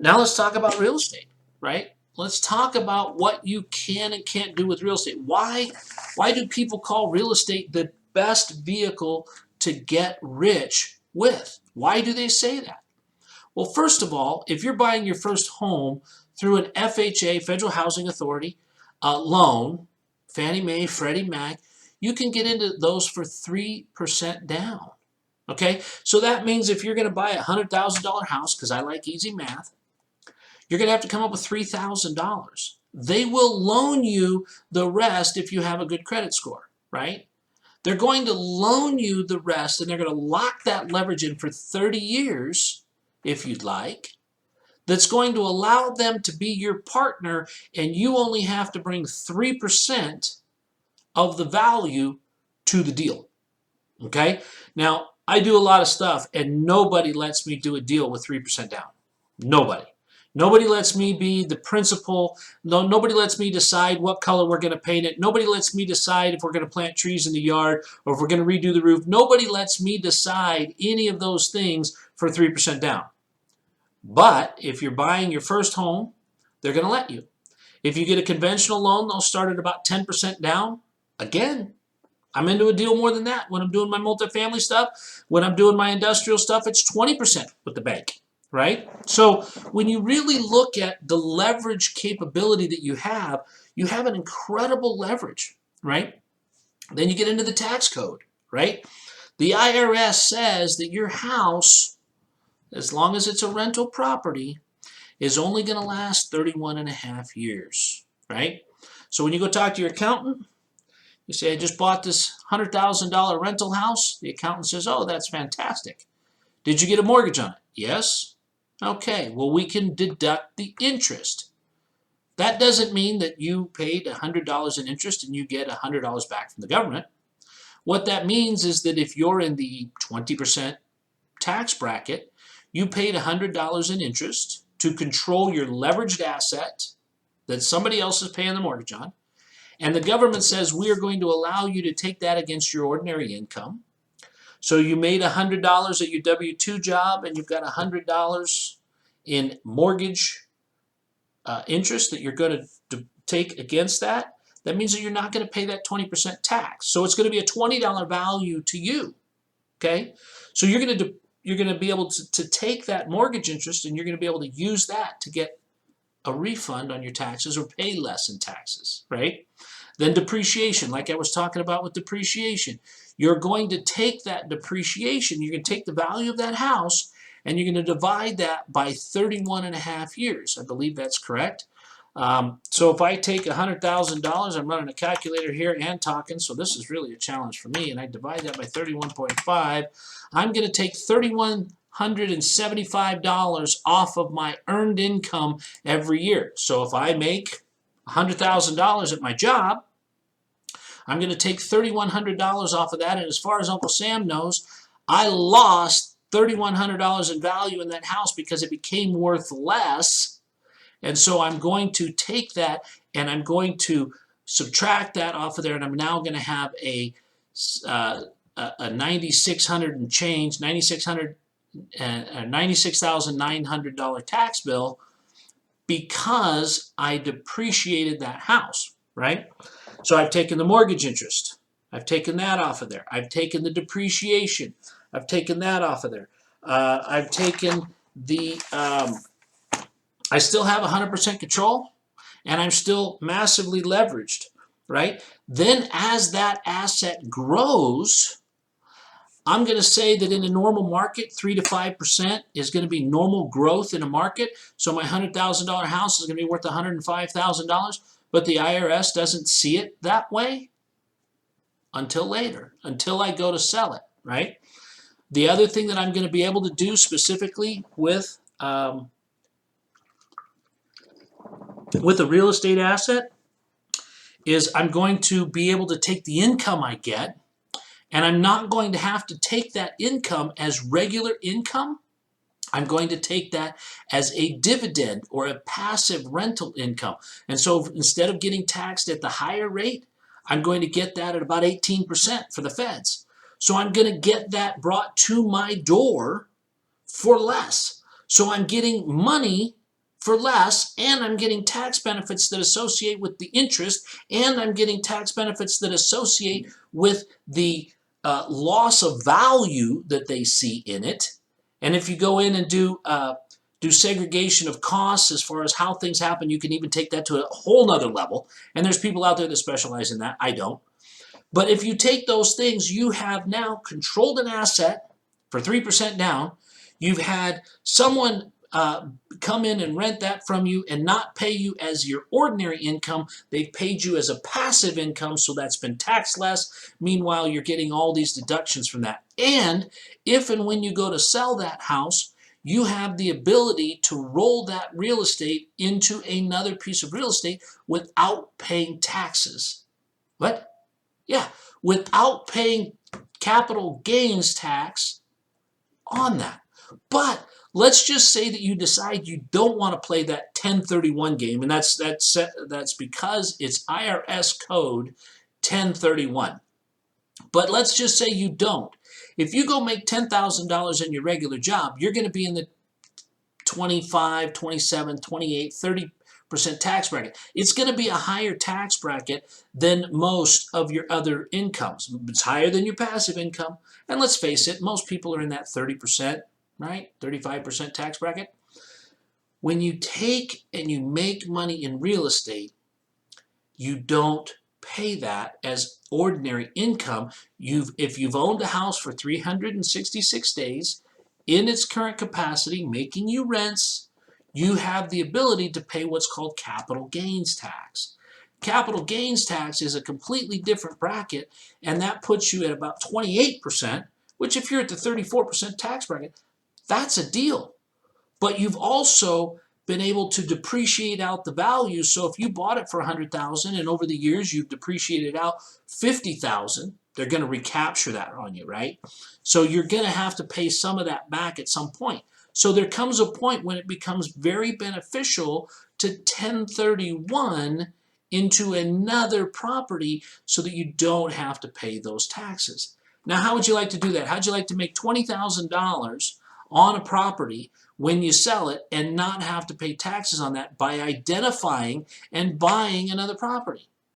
Now let's talk about real estate, right? Let's talk about what you can and can't do with real estate. Why do people call real estate the best vehicle to get rich with? Why do they say that? Well, first of all, if you're buying your first home through an FHA, Federal Housing Authority, loan, Fannie Mae, Freddie Mac, you can get into those for 3% down. Okay, so that means if you're going to buy a $100,000 house, because I like easy math, you're going to have to come up with $3,000. They will loan you the rest if you have a good credit score, right? They're going to loan you the rest, and they're going to lock that leverage in for 30 years, if you'd like. That's going to allow them to be your partner, and you only have to bring 3% of the value to the deal. Okay? Now, I do a lot of stuff, and nobody lets me do a deal with 3% down. Nobody. Nobody lets me be the principal. No, nobody lets me decide what color we're going to paint it. Nobody lets me decide if we're going to plant trees in the yard or if we're going to redo the roof. Nobody lets me decide any of those things for 3% down. But if you're buying your first home, they're going to let you. If you get a conventional loan, they'll start at about 10% down. Again, I'm into a deal more than that. When I'm doing my multifamily stuff, when I'm doing my industrial stuff, it's 20% with the bank, right? So when you really look at the leverage capability that you have an incredible leverage, right? Then you get into the tax code, right? The IRS says that your house, as long as it's a rental property, is only going to last 31 and a half years, right? So when you go talk to your accountant, you say, I just bought this $100,000 rental house. The accountant says, oh, that's fantastic. Did you get a mortgage on it? Yes. Okay, well, we can deduct the interest. That doesn't mean that you paid $100 in interest and you get $100 back from the government. What that means is that if you're in the 20% tax bracket, you paid $100 in interest to control your leveraged asset that somebody else is paying the mortgage on. And the government says we are going to allow you to take that against your ordinary income. So you made $100 at your W-2 job and you've got $100 in mortgage interest that you're going to take against that. That means that you're not going to pay that 20% tax. So it's going to be a $20 value to you. Okay? So you're going to be able to take that mortgage interest and you're going to be able to use that to get a refund on your taxes or pay less in taxes, right? Then depreciation, like I was talking about with depreciation. You're going to take that depreciation, you're going to take the value of that house, and you're going to divide that by 31 and a half years. I believe that's correct. So if I take $100,000, I'm running a calculator here and talking, so this is really a challenge for me, and I divide that by 31.5, I'm going to take $3,175 off of my earned income every year. So if I make $100,000 at my job, I'm going to take $3,100 off of that, and as far as Uncle Sam knows, I lost $3,100 in value in that house because it became worth less. And so I'm going to take that and I'm going to subtract that off of there, and I'm now going to have a $9,600 and change, $96,900 tax bill because I depreciated that house, right? So I've taken the mortgage interest. I've taken that off of there. I've taken the depreciation. I've taken that off of there. I've taken the, I still have 100% control, and I'm still massively leveraged, right? Then as that asset grows, I'm going to say that in a normal market, 3 to 5% is going to be normal growth in a market. So my $100,000 house is going to be worth $105,000, but the IRS doesn't see it that way until later, until I go to sell it, right? The other thing that I'm going to be able to do specifically with a real estate asset is I'm going to be able to take the income I get, and I'm not going to have to take that income as regular income. I'm going to take that as a dividend or a passive rental income. And so instead of getting taxed at the higher rate, I'm going to get that at about 18% for the feds. So I'm going to get that brought to my door for less. So I'm getting money for less, and I'm getting tax benefits that associate with the interest, and I'm getting tax benefits that associate with the loss of value that they see in it. And if you go in and do segregation of costs as far as how things happen, you can even take that to a whole nother level. And there's people out there that specialize in that. I don't. But if you take those things, you have now controlled an asset for 3% down. You've had someone come in and rent that from you and not pay you as your ordinary income. They've paid you as a passive income, so that's been taxed less. Meanwhile, you're getting all these deductions from that. And if and when you go to sell that house, you have the ability to roll that real estate into another piece of real estate without paying taxes. What? Yeah, without paying capital gains tax on that. But let's just say that you decide you don't want to play that 1031 game, and that's because it's IRS code 1031. But let's just say you don't. If you go make $10,000 in your regular job, you're going to be in the 25, 27, 28, 30% tax bracket. It's going to be a higher tax bracket than most of your other incomes. It's higher than your passive income. And let's face it, most people are in that 30%, right? 35% tax bracket. When you take and you make money in real estate, you don't pay that as ordinary income. If you've owned a house for 366 days in its current capacity, making you rents, you have the ability to pay what's called capital gains tax. Capital gains tax is a completely different bracket, and that puts you at about 28%, which if you're at the 34% tax bracket, that's a deal. But you've also been able to depreciate out the value. So if you bought it for $100,000 and over the years you've depreciated out $50,000, they're going to recapture that on you, right? So you're going to have to pay some of that back at some point. So there comes a point when it becomes very beneficial to 1031 into another property so that you don't have to pay those taxes. Now, how would you like to do that? How'd you like to make $20,000 on a property when you sell it and not have to pay taxes on that by identifying and buying another property?